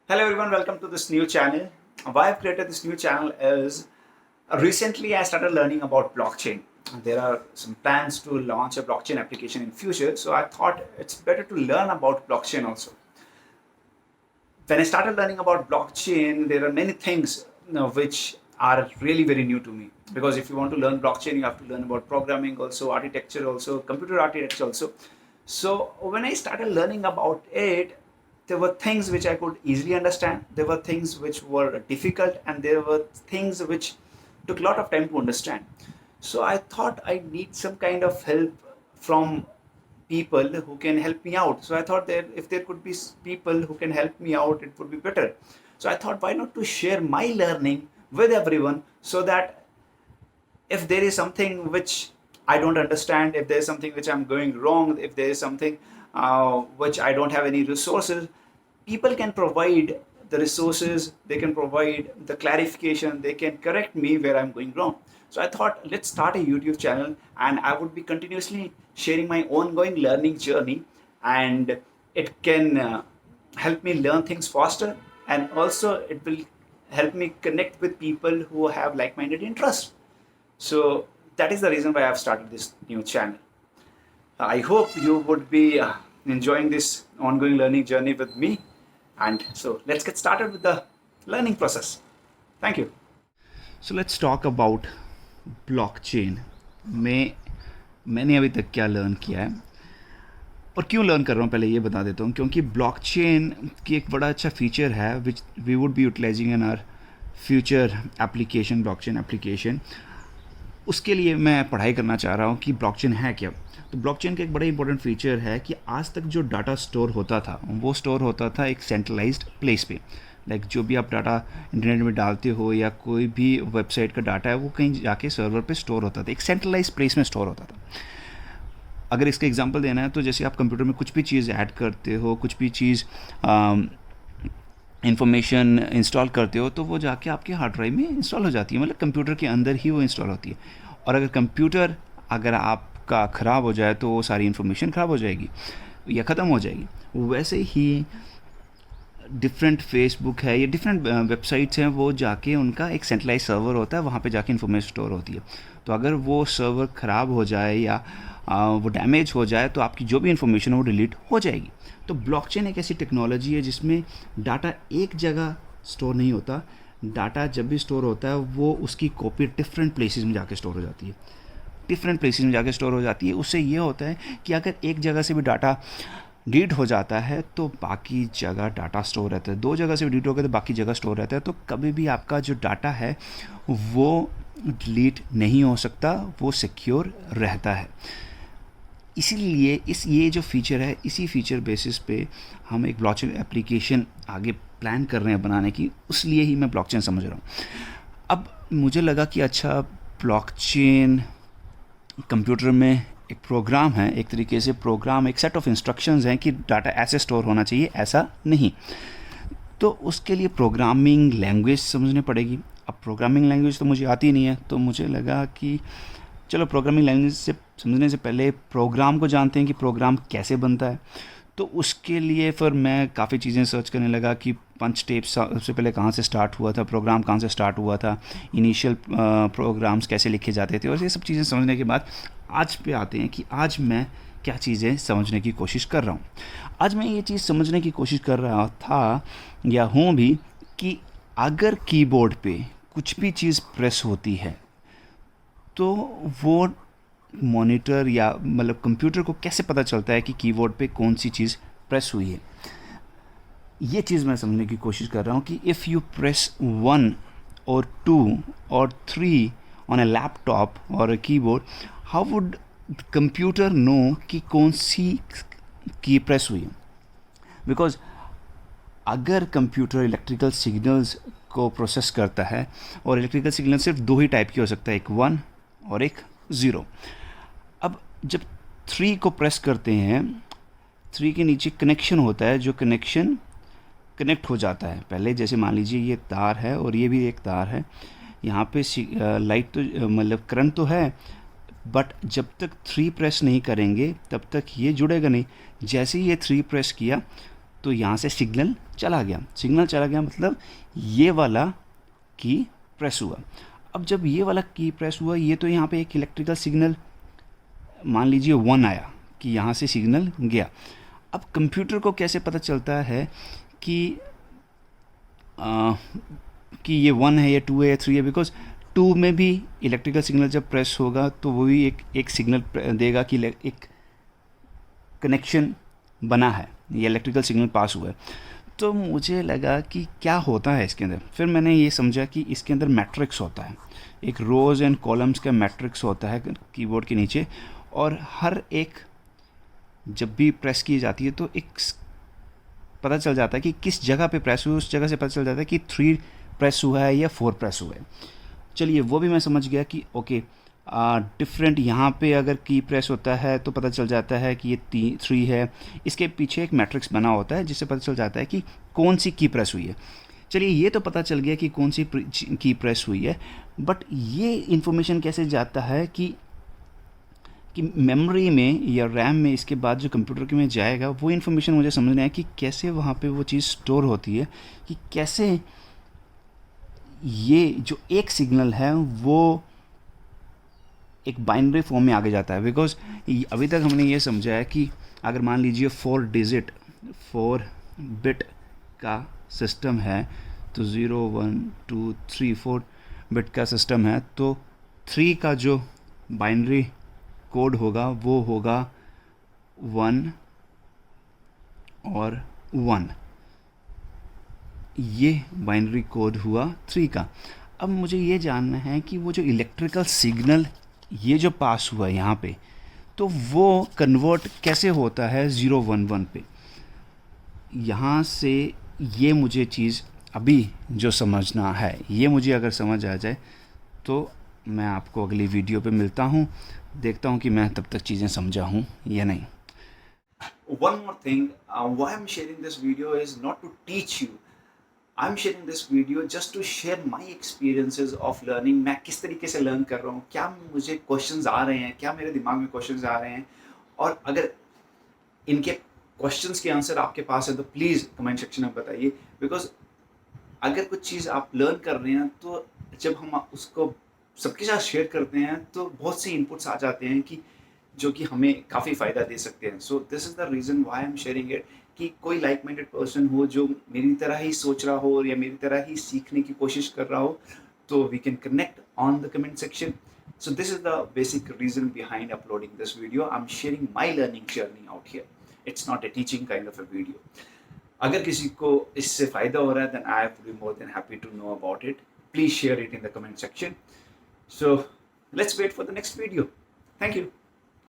Hello everyone, welcome to this new channel. Why I've created this new channel is recently I started learning about blockchain. There are some plans to launch a blockchain application in future, so I thought it's better to learn about blockchain also. When I started learning about blockchain, there are many things which are really very new to me. Because if you want to learn blockchain, you have to learn about programming also, architecture also, computer architecture also. So when I started learning about it, there were things which I could easily understand. There were things which were difficult, and there were things which took a lot of time to understand. So I thought I need some kind of help from people who can help me out. So I thought that if there could be people who can help me out, it would be better. So I thought, why not to share my learning with everyone, so that if there is something which I don't understand, if there is something which I'm going wrong, if there is something which I don't have any resources, people can provide the resources, they can provide the clarification, they can correct me where I'm going wrong. So I thought, let's start a YouTube channel, and I would be continuously sharing my ongoing learning journey, and it can help me learn things faster, and also it will help me connect with people who have like-minded interests. So that is the reason why I've started this new channel. I hope you would be enjoying this ongoing learning journey with me. And so let's get started with the learning process. Thank you. So let's talk about blockchain में मैंने अभी तक क्या learn किया है और क्यों learn कर रहा हूँ पहले ये बता देता हूँ, क्योंकि ब्लॉकचेन की एक बड़ा अच्छा फीचर है which we would be utilizing in our future application, blockchain application. उसके लिए मैं पढ़ाई करना चाह रहा हूँ कि ब्लॉकचेन है क्या. तो ब्लॉकचेन का एक बड़ा इंपॉर्टेंट फीचर है कि आज तक जो डाटा स्टोर होता था वो स्टोर होता था एक सेंट्रलाइज्ड प्लेस पे. लाइक जो भी आप डाटा इंटरनेट में डालते हो या कोई भी वेबसाइट का डाटा है वो कहीं जाके सर्वर पे स्टोर होता था, एक सेंट्रलाइज्ड प्लेस में स्टोर होता था. अगर इसका एग्जांपल देना है तो जैसे आप कंप्यूटर में कुछ भी चीज़ ऐड करते हो, कुछ भी चीज़ इंफॉर्मेशन इंस्टॉल करते हो तो वो जाके आपके हार्ड ड्राइव में इंस्टॉल हो जाती है, मतलब कंप्यूटर के अंदर ही वो इंस्टॉल होती है. और अगर कंप्यूटर अगर आपका ख़राब हो जाए तो वो सारी इन्फॉर्मेशन ख़राब हो जाएगी या ख़त्म हो जाएगी. वैसे ही डिफरेंट फेसबुक है या डिफरेंट वेबसाइट्स हैं, वो जाके उनका एक सेंट्रलाइज सर्वर होता है, वहाँ पे जाके इन्फॉर्मेशन स्टोर होती है. तो अगर वो सर्वर ख़राब हो जाए या वो डैमेज हो जाए तो आपकी जो भी इन्फॉर्मेशन है वो डिलीट हो जाएगी. तो ब्लॉकचेन एक ऐसी टेक्नोलॉजी है जिसमें डाटा एक जगह स्टोर नहीं होता. डाटा जब भी स्टोर होता है वो उसकी कॉपी डिफरेंट प्लेसेस में जाके स्टोर हो जाती है, डिफरेंट प्लेसेस में जाके स्टोर हो जाती है. उससे ये होता है कि अगर एक जगह से भी डाटा डिलीट हो जाता है तो बाकी जगह डाटा स्टोर रहता है. दो जगह से भी डिलीट हो गया तो बाकी जगह स्टोर रहता है. तो कभी भी आपका जो डाटा है वो डिलीट नहीं हो सकता, वो सिक्योर रहता है. इसीलिए ये जो फीचर है, इसी फीचर बेसिस पे हम एक ब्लॉकचेन एप्लीकेशन आगे प्लान कर रहे हैं बनाने की. उसलिए ही मैं ब्लॉकचेन समझ रहा हूँ. अब मुझे लगा कि अच्छा, ब्लॉकचेन कंप्यूटर में एक प्रोग्राम है, एक तरीके से प्रोग्राम, एक सेट ऑफ इंस्ट्रक्शंस हैं कि डाटा ऐसे स्टोर होना चाहिए, ऐसा नहीं. तो उसके लिए प्रोग्रामिंग लैंग्वेज समझनी पड़ेगी. अब प्रोग्रामिंग लैंग्वेज तो मुझे आती नहीं है, तो मुझे लगा कि चलो प्रोग्रामिंग लैंग्वेज से समझने से पहले प्रोग्राम को जानते हैं कि प्रोग्राम कैसे बनता है. तो उसके लिए फिर मैं काफ़ी चीज़ें सर्च करने लगा कि पंच टेप्स सबसे पहले कहाँ से स्टार्ट हुआ था, प्रोग्राम कहाँ से स्टार्ट हुआ था, इनिशियल प्रोग्राम्स कैसे लिखे जाते थे. और ये सब चीज़ें समझने के बाद आज पे आते हैं कि आज मैं क्या चीज़ें समझने की कोशिश कर रहा हूँ. आज मैं ये चीज़ समझने की कोशिश कर रहा था या हूँ भी कि अगर कीबोर्ड पे कुछ भी चीज़ प्रेस होती है तो वो मॉनिटर या मतलब कंप्यूटर को कैसे पता चलता है कि कीबोर्ड पे कौन सी चीज़ प्रेस हुई है. ये चीज़ मैं समझने की कोशिश कर रहा हूँ कि इफ़ यू प्रेस 1 और 2 और 3 ऑन अ लैपटॉप और a keyboard, how would computer know कि कौन सी की प्रेस हुई है. बिकॉज अगर कंप्यूटर इलेक्ट्रिकल सिग्नल्स को प्रोसेस करता है और इलेक्ट्रिकल सिग्नल सिर्फ दो ही टाइप की हो सकता है, एक 1 और एक 0. अब जब 3 को प्रेस करते हैं, 3 के नीचे कनेक्शन होता है, जो कनेक्शन कनेक्ट हो जाता है. पहले जैसे मान लीजिए ये तार है और ये भी एक तार है, यहाँ पे लाइट तो मतलब करंट तो है, बट जब तक 3 प्रेस नहीं करेंगे तब तक ये जुड़ेगा नहीं. जैसे ही ये 3 प्रेस किया तो यहाँ से सिग्नल चला गया मतलब ये वाला की प्रेस हुआ। अब जब ये वाला की प्रेस हुआ, ये तो यहाँ पे एक इलेक्ट्रिकल सिग्नल मान लीजिए 1 आया कि यहाँ से सिग्नल गया। अब कंप्यूटर को कैसे पता चलता है कि कि ये 1 है या 2 है या 3 है, बिकॉज 2 में भी इलेक्ट्रिकल सिग्नल जब प्रेस होगा तो वो भी एक सिग्नल देगा कि एक कनेक्शन बना है, ये इलेक्ट्रिकल सिग्नल पास हुआ है। तो मुझे लगा कि क्या होता है इसके अंदर। फिर मैंने ये समझा कि इसके अंदर मैट्रिक्स होता है, एक रोज़ एंड कॉलम्स का मैट्रिक्स होता है कीबोर्ड के नीचे, और हर एक जब भी प्रेस की जाती है तो एक पता चल जाता है कि किस जगह पे प्रेस हुई, उस जगह से पता चल जाता है कि 3 प्रेस हुआ है या 4 प्रेस हुआ है। चलिए वो भी मैं समझ गया कि ओके डिफरेंट, यहाँ पे अगर की प्रेस होता है तो पता चल जाता है कि ये 3 है। इसके पीछे एक मैट्रिक्स बना होता है जिससे पता चल जाता है कि कौन सी की प्रेस हुई है। चलिए ये तो पता चल गया कि कौन सी की प्रेस हुई है, बट ये इन्फॉर्मेशन कैसे जाता है कि मेमोरी में या रैम में, इसके बाद जो कंप्यूटर के में जाएगा, वो इन्फॉर्मेशन मुझे समझना है कि कैसे वहाँ पे वो चीज़ स्टोर होती है, कि कैसे ये जो एक सिग्नल है वो एक बाइनरी फॉर्म में आगे जाता है। बिकॉज अभी तक हमने ये समझा है कि अगर मान लीजिए 4 बिट का सिस्टम है, तो 0 1 2 3 4 बिट का सिस्टम है, तो 3 का जो बाइनरी कोड होगा वो होगा 1 और 1। ये बाइनरी कोड हुआ 3 का। अब मुझे ये जानना है कि वो जो इलेक्ट्रिकल सिग्नल ये जो पास हुआ यहाँ पे, तो वो कन्वर्ट कैसे होता है 0 1 1 पे। यहाँ से ये मुझे चीज़ अभी जो समझना है, ये मुझे अगर समझ आ जाए तो मैं आपको अगली वीडियो पे मिलता हूँ, देखता हूँ कि मैं तब तक चीज़ें समझा हूँ या नहीं। One more thing, why I'm sharing this video is not to teach you. I'm sharing this video just to share my experiences of learning. मैं किस तरीके से लर्न कर रहा हूँ, क्या मुझे क्वेश्चंस आ रहे हैं, क्या मेरे दिमाग में क्वेश्चंस आ रहे हैं, और अगर इनके क्वेश्चंस के आंसर आपके पास है तो प्लीज़ कमेंट सेक्शन में बताइए। बिकॉज अगर कुछ चीज़ आप लर्न कर रहे हैं तो जब हम उसको सबके साथ शेयर करते हैं तो बहुत से इनपुट्स आ जाते हैं कि जो कि हमें काफ़ी फ़ायदा दे सकते हैं। So this is the reason why I am sharing it, कि कोई लाइक माइंडेड पर्सन हो जो मेरी तरह ही सोच रहा हो या मेरी तरह ही सीखने की कोशिश कर रहा हो, तो we can connect on the comment section. So this is the basic reason behind uploading this video. I'm sharing my learning journey out here. It's not a teaching kind of a video. अगर किसी को इससे फ़ायदा हो रहा है, then I would be more than happy to know about it. Please share it in the comment section. So let's wait for the next video. Thank you.